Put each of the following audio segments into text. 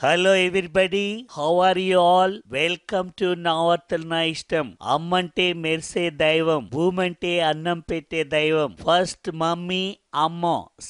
Hello everybody, how are you all? Welcome to నా వార్తలు నా ఇష్టం. అమ్మంటే మెరిసే దైవం, భూమంటే అన్నం పెట్టే దైవం. ఫస్ట్ మమ్మీ అమ్మ,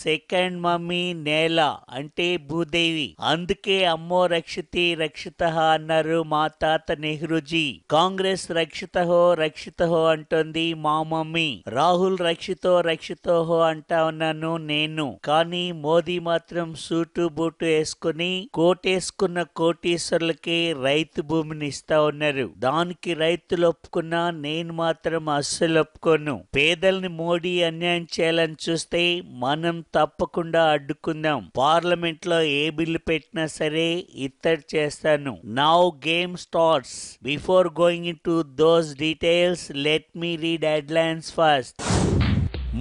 సెకండ్ మమ్మీ నేల అంటే భూదేవి. అందుకే అమ్మో రక్షితి రక్షితః అన్నారు మా తాత నెహ్రూజీ. కాంగ్రెస్ రక్షితహో రక్షితహో అంటోంది మా మమ్మీ. రాహుల్ రక్షితో రక్షితోహో అంటా ఉన్నాను నేను. కానీ మోదీ మాత్రం సూటు బూటు వేసుకుని కోటేసుకున్న కోటీశ్వరులకి రైతు భూమిని ఇస్తా ఉన్నారు. దానికి రైతులు ఒప్పుకున్నా నేను మాత్రం అస్సలు ఒప్పుకోను. పేదల్ని మోడీ అన్యాయం చేయాలని చూస్తే మనం తప్పకుండా అడ్డుకుందాం. పార్లమెంట్ లో ఏ బిల్లు పెట్టినా సరే ఇత్తడి చేస్తాను. Now game starts. Before going in to those details, let me read headlines first.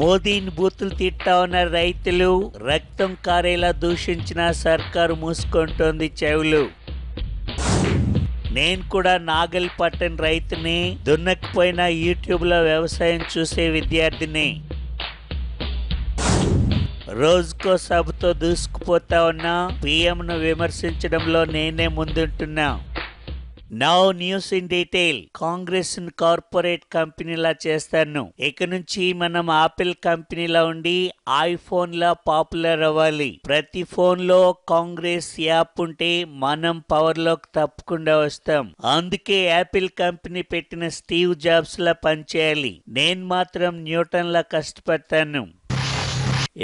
మోదీని బూతులు తిట్టా ఉన్న రైతులు, రక్తం కారేలా దూషించిన సర్కారు మూసుకుంటోంది చెవులు. నేను కూడా నాగల్ పట్టణ రైతుని, దున్నకపోయినా యూట్యూబ్ లో వ్యవసాయం చూసే విద్యార్థిని. రోజుకో సభతో దూసుకుపోతా ఉన్నా పిఎంను విమర్శించడంలో నేనే ముందుంటున్నా. Now news in detail. Congress corporate కంపెనీలా చేస్తాను. ఇక నుంచి మనం ఆపిల్ కంపెనీలా ఉండి ఐఫోన్ లా పాపులర్ అవ్వాలి. ప్రతి ఫోన్ లో కాంగ్రెస్ యాప్ ఉంటే మనం పవర్ లోకి తప్పకుండా వస్తాం. అందుకే యాపిల్ కంపెనీ పెట్టిన స్టీవ్ జాబ్స్ లా పనిచేయాలి. నేను మాత్రం న్యూటన్ లా కష్టపడతాను.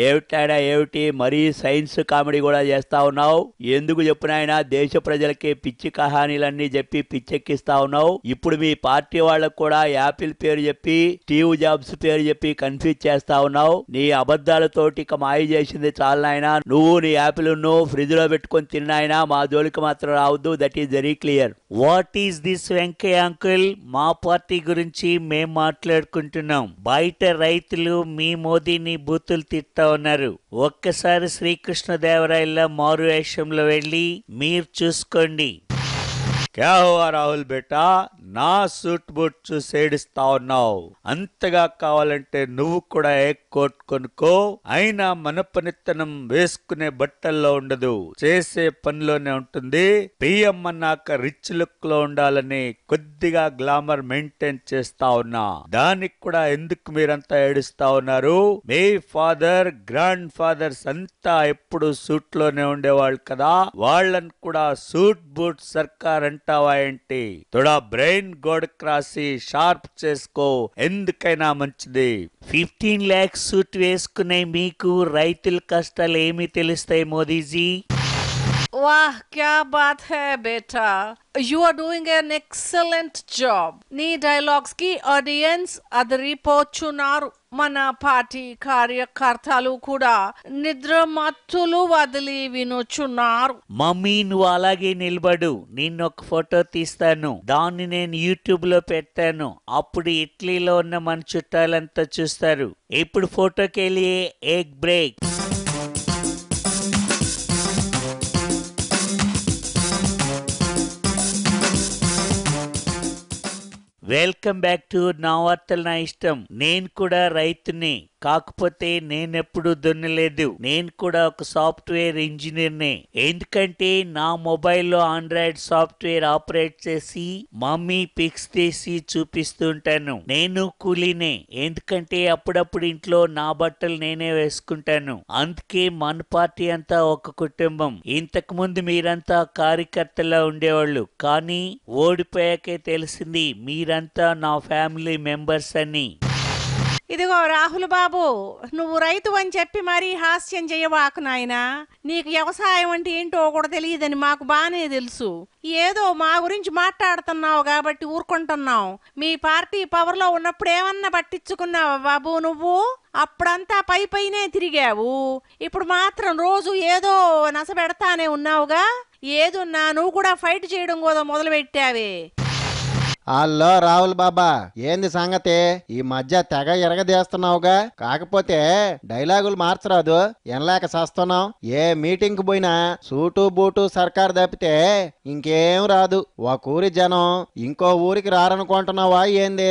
ఏమిటాడా ఏమిటి మరీ సైన్స్ కామెడీ కూడా చేస్తా ఉన్నావు? ఎందుకు చెప్పినాయన దేశ ప్రజలకి పిచ్చి కహానీలన్నీ చెప్పి పిచ్చెక్కిస్తా ఉన్నావు. ఇప్పుడు మీ పార్టీ వాళ్ళకు కూడా యాపిల్ పేరు చెప్పి స్టీవ్ జాబ్స్ పేరు చెప్పి కన్ఫ్యూజ్ చేస్తా ఉన్నావు. నీ అబద్ధాలతోటి ఇక మాయ చేసింది చాలా నాయనా. నువ్వు నీ యాపిల్ ను ఫ్రిడ్జ్ లో పెట్టుకొని తిన్నాయినా, మా జోలికి మాత్రం రావద్దు. That is very clear. What is this Venkaiah uncle? మా పార్టీ గురించి మేం మాట్లాడుకుంటున్నాం. బయట రైతులు మీ మోదీని బూతులు తిట్టా ఉన్నారు. ఒక్కసారి శ్రీకృష్ణదేవరాయల మారు వేషంలో వెళ్ళి మీరు చూసుకోండి. క్యా హువా రాహుల్ బేటా, నా సూట్ బూట్ చూసి ఏడుస్తా ఉన్నావు. అంతగా కావాలంటే నువ్వు కూడా ఎగ్ కోట్ కొనుక్కో. అయినా మన పనితనం వేసుకునే బట్టల్లో ఉండదు, చేసే పనిలోనే ఉంటుంది. పిఎం అన్నాక రిచ్ లుక్ లో ఉండాలని కొద్దిగా గ్లామర్ మెయింటైన్ చేస్తా ఉన్నా. దానికి కూడా ఎందుకు మీరంతా ఏడుస్తా ఉన్నారు? మీ ఫాదర్, గ్రాండ్ ఫాదర్స్ అంతా ఎప్పుడు సూట్ లోనే ఉండేవాళ్ళు కదా. వాళ్ళని కూడా సూట్ బూట్ సర్కార్ అంటావా ఏంటి? తోడా బ్రెయిన్ గోడకు రాసి షార్ప్ చేసుకో, ఎందుకైనా మంచిది. 15 lakhs సూట్ వేసుకునే మీకు రైతుల కష్టాలు ఏమి తెలుస్తాయి మోదీజీ? वाह, क्या बात है बेटा. You are doing an excellent job. నీ డైలాగ్స్ కి ఆడియన్స్ అదిరిపోచున్నారు. మన పార్టీ కార్యకర్తలు కూడా నిద్రమత్తులు వదిలి వినుచున్నారు. మమ్మీ నువ్వు అలాగే నిలబడు, నేను ఒక ఫోటో తీస్తాను. దాన్ని నేను యూట్యూబ్ లో పెడతాను. అప్పుడు ఇటలీలో ఉన్న మన చుట్టాలంతా చూస్తారు. ఇప్పుడు ఫోటోకి వెళ్ళి egg break. Welcome back to నా వార్తలు నా ఇష్టం. నేను కూడా రైతుని, కాకపోతే నేనెప్పుడు దున్నలేదు. నేను కూడా ఒక సాఫ్ట్వేర్ ఇంజనీర్నే. ఎందుకంటే నా మొబైల్లో ఆండ్రాయిడ్ సాఫ్ట్వేర్ ఆపరేట్ చేసి మమ్మీ పిక్స్ తీసి చూపిస్తుంటాను. నేను కూలీనే, ఎందుకంటే అప్పుడప్పుడు ఇంట్లో నా బట్టలు నేనే వేసుకుంటాను. అందుకే మన పార్టీ అంతా ఒక కుటుంబం. ఇంతకు ముందు మీరంతా కార్యకర్తలా ఉండేవాళ్ళు, కానీ ఓడిపోయాకే తెలిసింది మీరంతా నా ఫ్యామిలీ మెంబర్స్ అని. ఇదిగో రాహుల్ బాబు, నువ్వు రైతు అని చెప్పి మరీ హాస్యం చేయవాకు నాయనా. నీకు వ్యవసాయం అంటే ఏంటో కూడా తెలియదని మాకు బానే తెలుసు. ఏదో మా గురించి మాట్లాడుతున్నావు కాబట్టి ఊరుకుంటున్నావు. మీ పార్టీ పవర్ లో ఉన్నప్పుడు ఏమన్నా పట్టించుకున్నావా బాబు నువ్వు? అప్పుడంతా పై పైనే తిరిగావు. ఇప్పుడు మాత్రం రోజు ఏదో నస పెడతానే ఉన్నావుగా. ఏదున్నా నువ్వు కూడా ఫైట్ చేయడం కూడా మొదలు పెట్టావే. హలో రాహుల్ బాబా, ఏంది సంగతి? ఈ మధ్య తెగ ఎరగదీస్తున్నావుగా. కాకపోతే డైలాగులు మార్చరాదు, ఎనలేక చేస్తున్నావు. ఏ మీటింగ్ కు పోయినా సూటు బూటు సర్కార్ తప్పితే ఇంకేం రాదు. ఒక ఊరి జనం ఇంకో ఊరికి రారనుకుంటున్నావా ఏంది?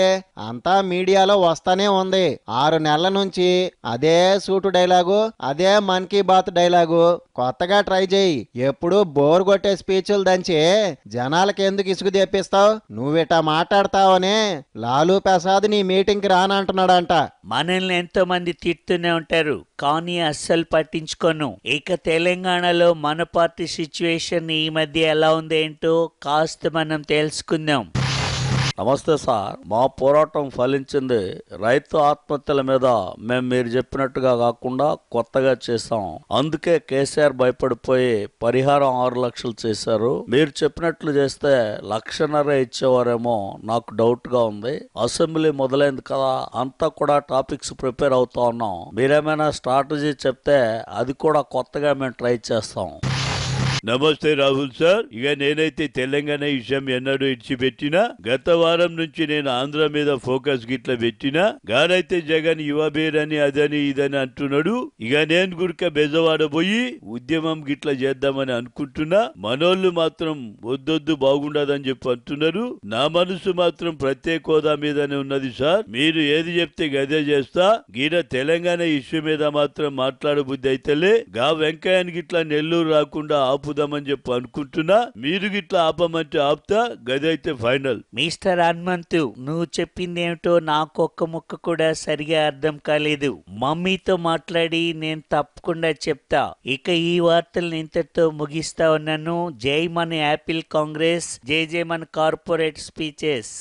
అంతా మీడియాలో వస్తానే ఉంది. 6 నెలల నుంచి అదే సూటు డైలాగు, అదే మన్ కీ బాత్ డైలాగు. కొత్తగా ట్రై చేయి. ఎప్పుడు బోర్ కొట్టే స్పీచ్లు దంచి జనాలకి ఎందుకు ఇసుగు తెప్పిస్తావు? నువ్విటా మాట్లాడతావని లాలూ ప్రసాద్ నీ మీటింగ్ కి రానంటున్నాడంట. మనల్ని ఎంతో మంది తిడుతూనే ఉంటారు, కానీ అస్సలు పట్టించుకోను. ఇక తెలంగాణలో మన పార్టీ సిచ్యువేషన్ ఈ మధ్య ఎలా ఉందేంటో కాస్త మనం తెలుసుకుందాం. నమస్తే సార్, మా పోరాటం ఫలించింది. రైతు ఆత్మహత్యల మీద మేము మీరు చెప్పినట్టుగా కాకుండా కొత్తగా చేసాం. అందుకే కేసీఆర్ భయపడిపోయి పరిహారం 6 లక్షలు చేశారు. మీరు చెప్పినట్లు చేస్తే 1.5 లక్షలు ఇచ్చేవారేమో నాకు డౌట్ గా ఉంది. అసెంబ్లీ మొదలైంది కదా, అంతా కూడా టాపిక్స్ ప్రిపేర్ అవుతా ఉన్నాం. మీరేమైనా స్ట్రాటజీ చెప్తే అది కూడా కొత్తగా మేము ట్రై చేస్తాం. నమస్తే రాహుల్ సార్. ఇక నేనైతే తెలంగాణ విషయం ఎన్నడూ ఇడిచిపెట్టినా, గత వారం నుంచి నేను ఆంధ్ర మీద ఫోకస్ గిట్ల పెట్టినా. గానైతే జగన్ యువబేర్ అని అదని ఇదని అంటున్నాడు. ఇక నేను గురిక బెజవాడ పోయి ఉద్యమం గిట్ల చేద్దామని అనుకుంటున్నా. మనోళ్ళు మాత్రం వద్దొద్దు బాగుండదని చెప్పి అంటున్నారు. నా మనసు మాత్రం ప్రత్యేక హోదా మీదనే ఉన్నది సార్. మీరు ఏది చెప్తే గదే చేస్తా. గీన తెలంగాణ ఇష్యూ మీద మాత్రం మాట్లాడబుద్ధి అయితేలే. గా వెంకయ్యని గిట్ల నెల్లూరు రాకుండా ఆపుదామని చెప్పి అనుకుంటున్నా. మీరు గిట్లా ఆపమంటే ఆపుతా, గదైతే ఫైనల్. మిస్టర్ హనుమంతు, నువ్వు చెప్పిందేమిటో నాకు ఒక్క ముక్క కూడా సరిగా అర్థం కాలేదు. మమ్మీతో మాట్లాడి నేను తప్పకుండా చెప్తా. ఇక ఈ వార్తలను ఇంతటితో ముగిస్తా ఉన్నాను. జై మన యాపిల్ కాంగ్రెస్, జై జై మన కార్పొరేట్ స్పీచెస్.